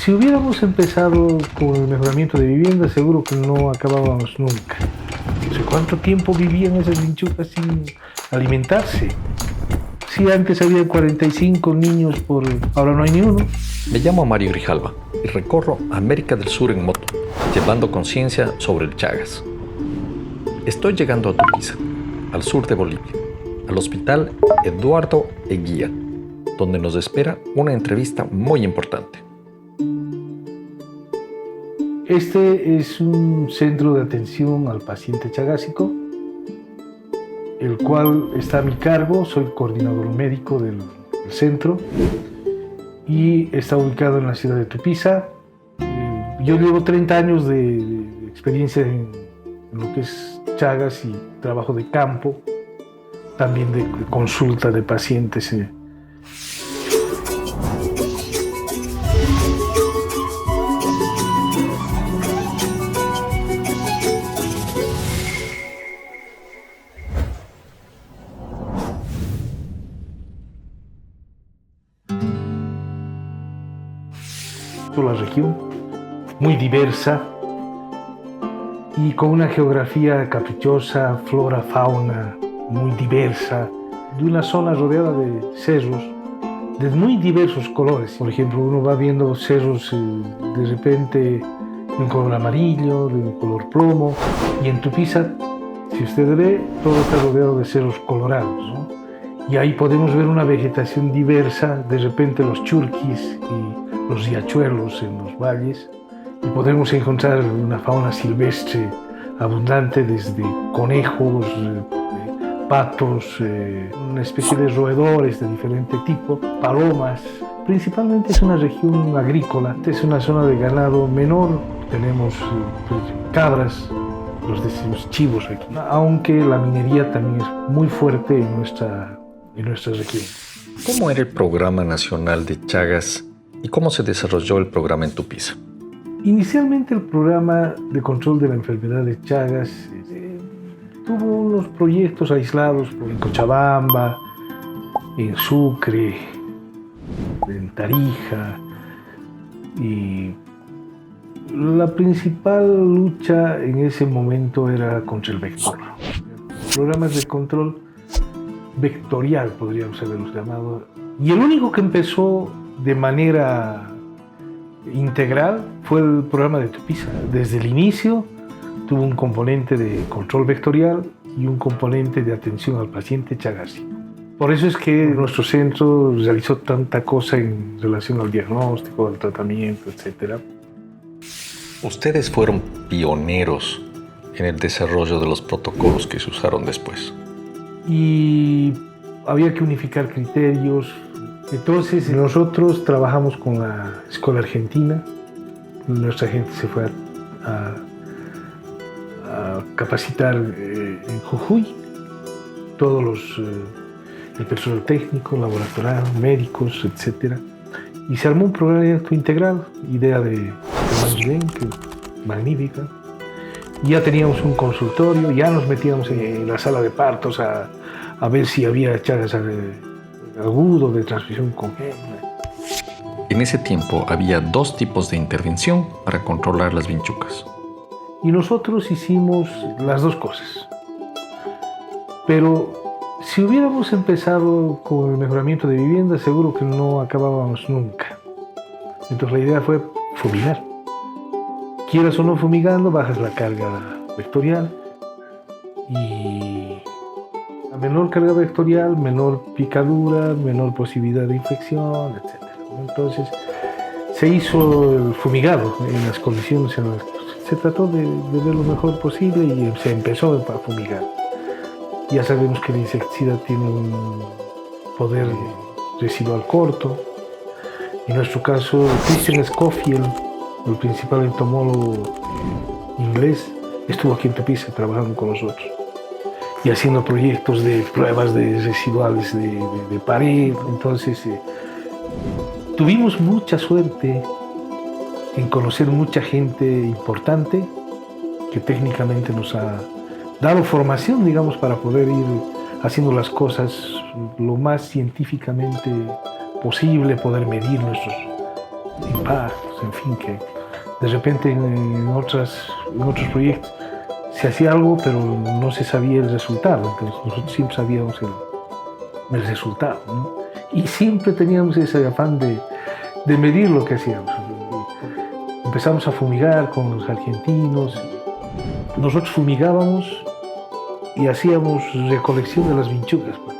Si hubiéramos empezado con el mejoramiento de vivienda, seguro que no acabábamos nunca. No sé cuánto tiempo vivían esas vinchucas sin alimentarse. Sí, antes había 45 niños ahora no hay ni uno. Me llamo Mario Grijalva y recorro América del Sur en moto, llevando conciencia sobre el Chagas. Estoy llegando a Tupiza, al sur de Bolivia, al Hospital Eduardo Eguía, donde nos espera una entrevista muy importante. Este es un centro de atención al paciente chagásico, el cual está a mi cargo. Soy coordinador médico del centro y está ubicado en la ciudad de Tupiza. Yo llevo 30 años de experiencia en lo que es Chagas y trabajo de campo, también de consulta de pacientes. La región muy diversa y con una geografía caprichosa, flora, fauna muy diversa, de una zona rodeada de cerros de muy diversos colores. Por ejemplo, uno va viendo cerros de repente de un color amarillo, de un color plomo, y en Tupiza, si usted ve, todo está rodeado de cerros colorados, ¿no? Y ahí podemos ver una vegetación diversa, de repente los churquis y los riachuelos en los valles, y podemos encontrar una fauna silvestre abundante, desde conejos, patos, una especie de roedores de diferente tipo, palomas. Principalmente es una región agrícola, es una zona de ganado menor, tenemos cabras, los decimos chivos aquí, aunque la minería también es muy fuerte en nuestra región. ¿Cómo era el Programa Nacional de Chagas y cómo se desarrolló el programa en Tupiza? Inicialmente el programa de control de la enfermedad de Chagas tuvo unos proyectos aislados en Cochabamba, en Sucre, en Tarija, y la principal lucha en ese momento era contra el vector. Programas de control vectorial podríamos haberlos llamado, y el único que empezó de manera integral fue el programa de Tupiza. Desde el inicio tuvo un componente de control vectorial y un componente de atención al paciente chagásico. Por eso es que nuestro centro realizó tanta cosa en relación al diagnóstico, al tratamiento, etc. Ustedes fueron pioneros en el desarrollo de los protocolos que se usaron después. Y había que unificar criterios. Entonces nosotros trabajamos con la Escuela Argentina. Nuestra gente se fue a capacitar en Jujuy. Todos el personal técnico, laboratorial, médicos, etc. Y se armó un proyecto integral, idea de Manguén, que magnífica. Ya teníamos un consultorio, ya nos metíamos en la sala de partos a ver si había Chagas agudo de transmisión congénita. En ese tiempo había dos tipos de intervención para controlar las vinchucas. Y nosotros hicimos las dos cosas. Pero si hubiéramos empezado con el mejoramiento de vivienda, seguro que no acabábamos nunca. Entonces la idea fue fumigar. Quieras o no fumigando, bajas la carga vectorial, y a menor carga vectorial, menor picadura, menor posibilidad de infección, etc. Entonces se hizo el fumigado en las condiciones en las que se trató de ver lo mejor posible, y se empezó a fumigar. Ya sabemos que el insecticida tiene un poder residual corto. En nuestro caso, Christian Scofield, el principal entomólogo inglés, estuvo aquí en Tupiza trabajando con nosotros y haciendo proyectos de pruebas de residuales de pared. Entonces tuvimos mucha suerte en conocer mucha gente importante que técnicamente nos ha dado formación, digamos, para poder ir haciendo las cosas lo más científicamente posible, poder medir nuestros impactos. en fin, que de repente en otros proyectos se hacía algo, pero no se sabía el resultado. Entonces nosotros siempre sabíamos el resultado, ¿no? Y siempre teníamos ese afán de medir lo que hacíamos. Empezamos a fumigar con los argentinos. Nosotros fumigábamos y hacíamos recolección de las vinchucas, pues.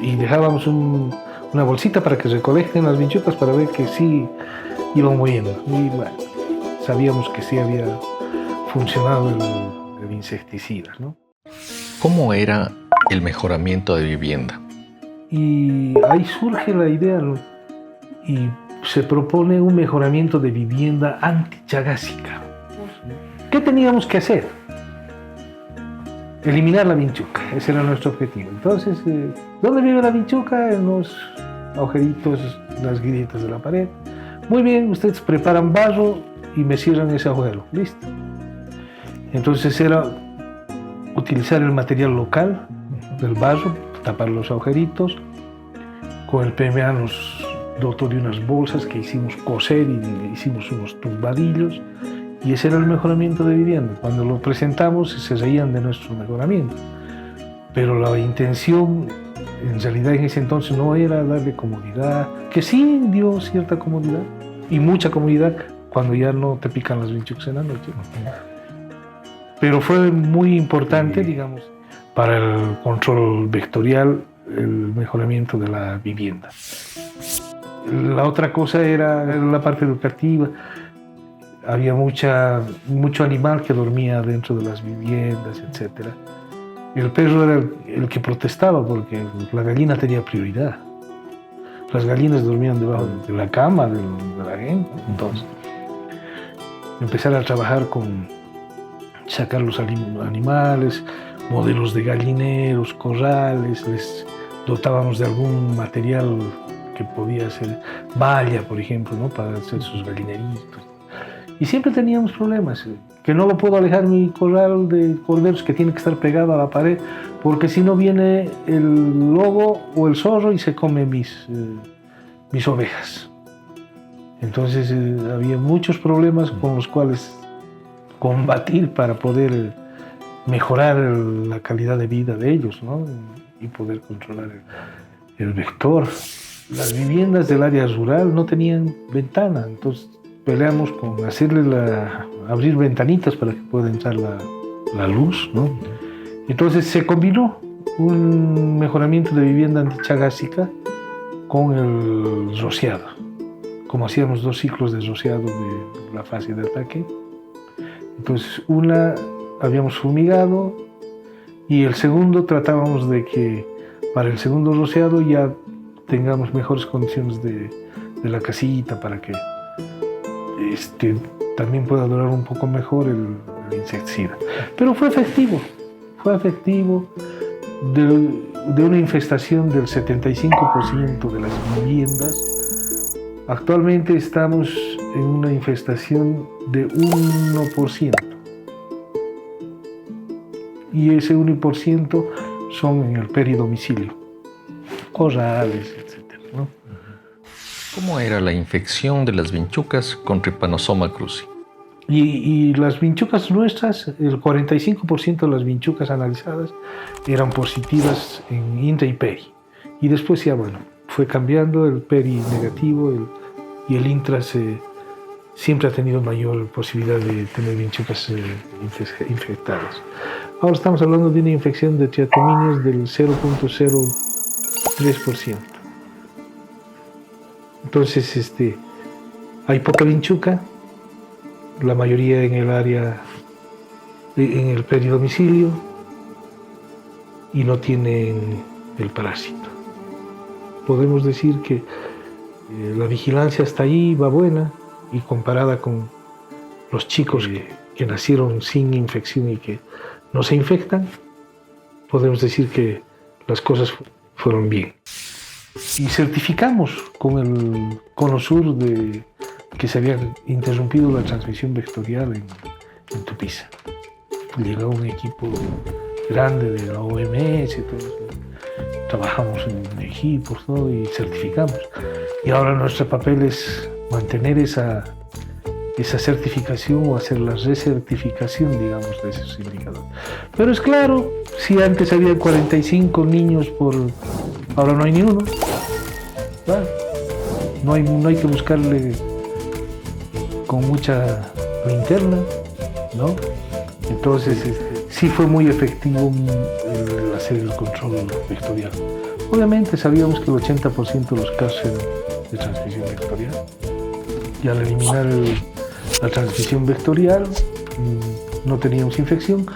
Y dejábamos una bolsita para que recolecten las vinchucas para ver que sí iban moviendo. Y bueno, sabíamos que sí había funcionado el insecticida, ¿no? ¿Cómo era el mejoramiento de vivienda? Y ahí surge la idea, ¿no? Y se propone un mejoramiento de vivienda antichagásica. ¿Qué teníamos que hacer? Eliminar la vinchuca, ese era nuestro objetivo. Entonces, ¿dónde vive la vinchuca? En los agujeritos, las grietas de la pared. Muy bien, ustedes preparan barro y me cierran ese agujero. Listo. Entonces era utilizar el material local del barro, tapar los agujeritos. Con el PMA nos dotó de unas bolsas que hicimos coser y hicimos unos tumbadillos. Y ese era el mejoramiento de vivienda. Cuando lo presentamos se reían de nuestro mejoramiento. Pero la intención, en realidad en ese entonces, no era darle comodidad, que sí dio cierta comodidad y mucha comodidad cuando ya no te pican las vinchucas en la noche. Pero fue muy importante, digamos, para el control vectorial, el mejoramiento de la vivienda. La otra cosa era la parte educativa. Había mucho animal que dormía dentro de las viviendas, etc. El perro era el que protestaba porque la gallina tenía prioridad. Las gallinas dormían debajo de la cama de la gente. Entonces, empezar a trabajar con sacar los animales, modelos de gallineros, corrales, les dotábamos de algún material que podía ser malla, por ejemplo, ¿no? Para hacer sus gallineritos. Y siempre teníamos problemas, que no lo puedo alejar mi corral de corderos, que tiene que estar pegado a la pared, porque si no viene el lobo o el zorro y se come mis ovejas. Entonces había muchos problemas con los cuales combatir para poder mejorar la calidad de vida de ellos, ¿no? Y poder controlar el vector. Las viviendas del área rural no tenían ventana, entonces peleamos con abrir ventanitas para que pueda entrar la luz, ¿no? Entonces se combinó un mejoramiento de vivienda antichagásica con el rociado. Como hacíamos 2 ciclos de rociado de la fase de ataque, entonces habíamos fumigado y el segundo tratábamos de que para el segundo rociado ya tengamos mejores condiciones de la casita para que también pueda durar un poco mejor el insecticida. Pero fue efectivo de una infestación del 75% de las viviendas. Actualmente estamos en una infestación de 1%. Y ese 1% son en el peridomicilio, corrales, etc., ¿no? ¿Cómo era la infección de las vinchucas con Trypanosoma cruzi? Y las vinchucas nuestras, el 45% de las vinchucas analizadas eran positivas en intra y peri. Y después ya, bueno, fue cambiando, el peri negativo y el intra siempre ha tenido mayor posibilidad de tener vinchucas infectadas. Ahora estamos hablando de una infección de triatominias del 0.03%. Entonces, hay poca vinchuca, la mayoría en el área, en el peridomicilio, y no tienen el parásito. Podemos decir que la vigilancia hasta ahí va buena, y comparada con los chicos que nacieron sin infección y que no se infectan, podemos decir que las cosas fueron bien. Y certificamos con el Cono Sur que se había interrumpido la transmisión vectorial en Tupiza. Llegó un equipo grande de la OMS, trabajamos en equipos, todo, y certificamos. Y ahora nuestro papel es mantener esa esa certificación o hacer la recertificación, digamos, de esos indicadores. Pero es claro, si antes había 45 niños ahora no hay ni uno. Claro, no hay que buscarle con mucha linterna, ¿no? Entonces, sí fue muy efectivo el hacer el control vectorial. Obviamente sabíamos que el 80% de los casos eran de transmisión vectorial. Y al eliminar la transmisión vectorial, no teníamos infección.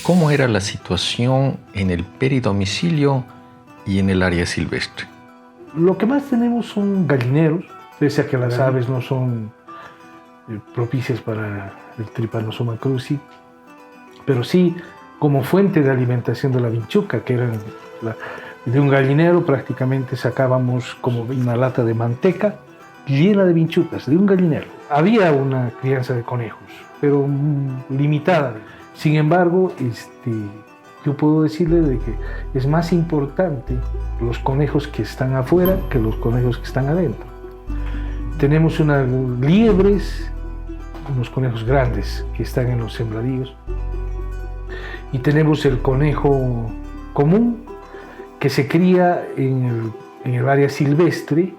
¿Cómo era la situación en el peridomicilio y en el área silvestre? Lo que más tenemos son gallineros, pese a que las aves no son propicias para el Trypanosoma cruzi, pero sí como fuente de alimentación de la vinchuca, que era de un gallinero prácticamente sacábamos como una lata de manteca llena de vinchucas, de un gallinero. Había una crianza de conejos, pero limitada. Sin embargo, yo puedo decirle de que es más importante los conejos que están afuera que los conejos que están adentro. Tenemos unas liebres, unos conejos grandes que están en los sembradíos, y tenemos el conejo común que se cría en el área silvestre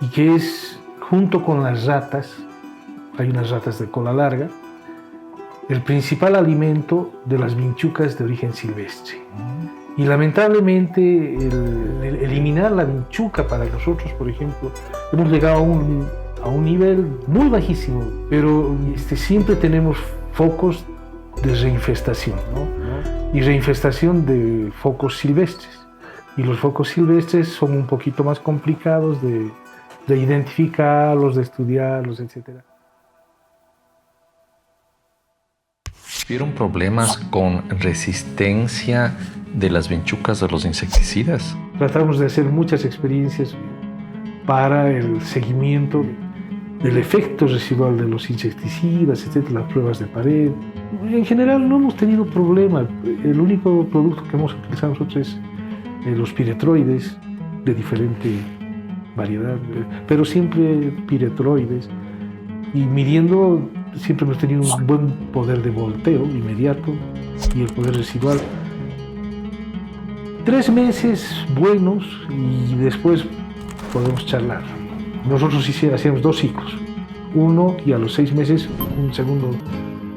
y que es, junto con las ratas, hay unas ratas de cola larga, el principal alimento de las vinchucas de origen silvestre. Y lamentablemente el eliminar la vinchuca para nosotros, por ejemplo, hemos llegado a un nivel muy bajísimo, pero siempre tenemos focos de reinfestación, ¿no? Y reinfestación de focos silvestres. Y los focos silvestres son un poquito más complicados de identificarlos, de estudiarlos, etc. ¿Tuvieron problemas con resistencia de las vinchucas a los insecticidas? Tratamos de hacer muchas experiencias para el seguimiento del efecto residual de los insecticidas, etc., las pruebas de pared. En general no hemos tenido problema. El único producto que hemos utilizado nosotros es los piretroides de diferente variedad, pero siempre piretroides. Y midiendo, siempre hemos tenido un buen poder de volteo inmediato y el poder residual. 3 meses buenos y después podemos charlar. Nosotros hacíamos 2 ciclos, uno y a los 6 meses un segundo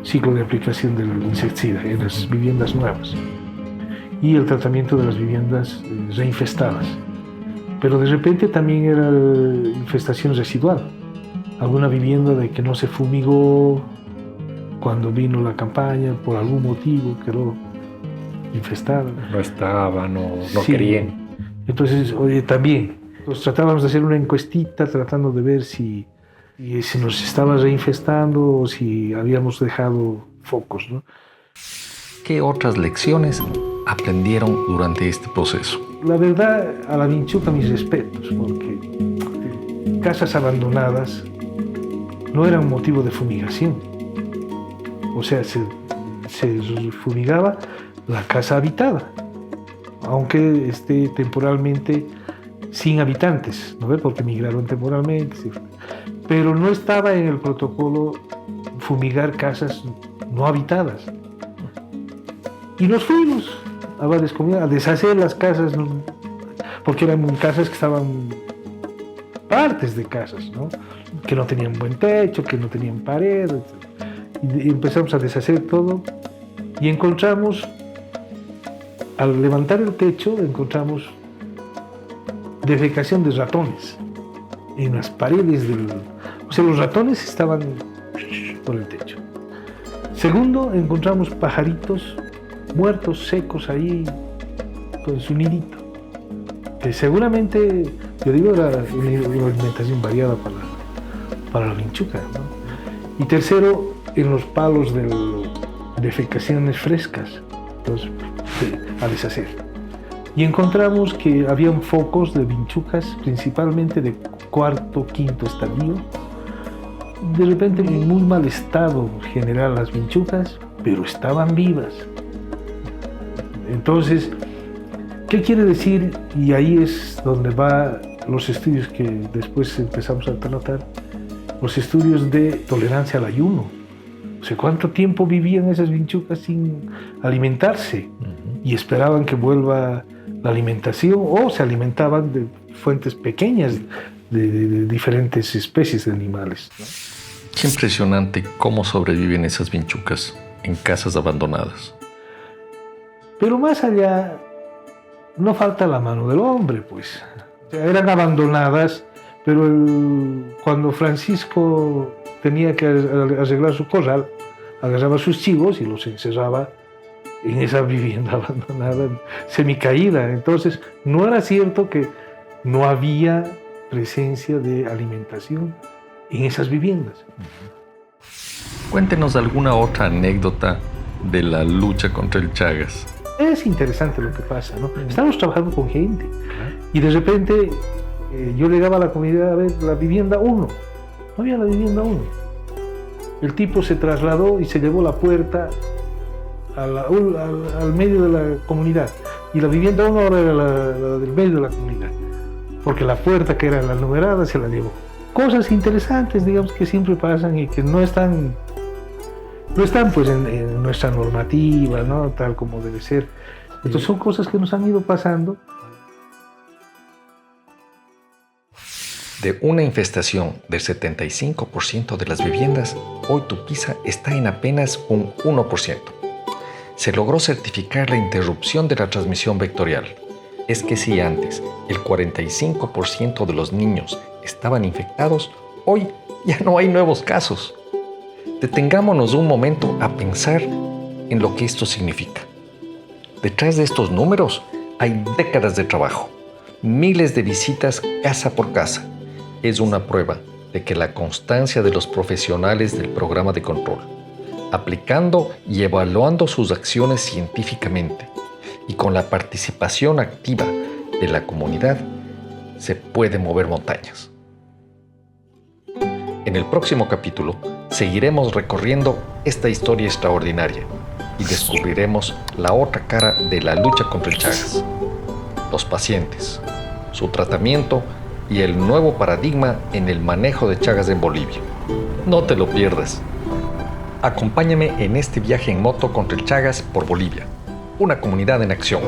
ciclo de aplicación del insecticida en las viviendas nuevas y el tratamiento de las viviendas reinfestadas. Pero de repente también era infestación residual. Alguna vivienda de que no se fumigó cuando vino la campaña, por algún motivo quedó infestada. No estaban, no Sí. querían. Entonces, también, tratábamos de hacer una encuestita tratando de ver si nos estaba reinfestando o si habíamos dejado focos, ¿no? ¿Qué otras lecciones aprendieron durante este proceso? La verdad, a la vinchuca mis respetos, porque casas abandonadas no eran motivo de fumigación. O sea, se fumigaba la casa habitada, aunque esté temporalmente sin habitantes, ¿no ve? Porque migraron temporalmente, sí. Pero no estaba en el protocolo fumigar casas no habitadas. Y nos fuimos a deshacer las casas, ¿no? Porque eran casas que estaban partes de casas, ¿no? Que no tenían buen techo, que no tenían pared, etc. Y empezamos a deshacer todo y encontramos, al levantar el techo, encontramos defecación de ratones en las paredes o sea, los ratones estaban por el techo. Segundo, encontramos pajaritos muertos, secos ahí, con su nidito, que seguramente, yo digo, era una alimentación variada para la vinchuca, ¿no? Y tercero, en los palos de defecaciones frescas, entonces, a deshacer. Y encontramos que habían focos de vinchucas, principalmente de 4º, 5º estadio, de repente en muy mal estado general las vinchucas, pero estaban vivas. Entonces, ¿qué quiere decir? Y ahí es donde van los estudios que después empezamos a tratar, los estudios de tolerancia al ayuno. O sea, ¿cuánto tiempo vivían esas vinchucas sin alimentarse? Y esperaban que vuelva la alimentación, o se alimentaban de fuentes pequeñas de diferentes especies de animales. Qué impresionante cómo sobreviven esas vinchucas en casas abandonadas. Pero más allá, no falta la mano del hombre, pues. O sea, eran abandonadas, pero cuando Francisco tenía que arreglar su corral, agarraba a sus chivos y los encerraba en esa vivienda abandonada, semicaída. Entonces, no era cierto que no había presencia de alimentación en esas viviendas. Cuéntenos alguna otra anécdota de la lucha contra el Chagas. Es interesante lo que pasa, ¿no? Estamos trabajando con gente y de repente yo llegaba a la comunidad a ver la vivienda 1. No había la vivienda 1. El tipo se trasladó y se llevó la puerta al medio de la comunidad. Y la vivienda 1 ahora era la del medio de la comunidad. Porque la puerta, que era la numerada, se la llevó. Cosas interesantes, digamos, que siempre pasan y que no están pues en nuestra normativa, ¿no? Tal como debe ser. Entonces son cosas que nos han ido pasando. De una infestación del 75% de las viviendas, hoy Tupiza está en apenas un 1%. Se logró certificar la interrupción de la transmisión vectorial. Es que si antes el 45% de los niños estaban infectados, hoy ya no hay nuevos casos. Detengámonos un momento a pensar en lo que esto significa. Detrás de estos números hay décadas de trabajo, miles de visitas casa por casa. Es una prueba de que la constancia de los profesionales del programa de control, aplicando y evaluando sus acciones científicamente y con la participación activa de la comunidad, se puede mover montañas. En el próximo capítulo seguiremos recorriendo esta historia extraordinaria y descubriremos la otra cara de la lucha contra el Chagas, los pacientes, su tratamiento y el nuevo paradigma en el manejo de Chagas en Bolivia. No te lo pierdas. Acompáñame en este viaje en moto contra el Chagas por Bolivia, una comunidad en acción.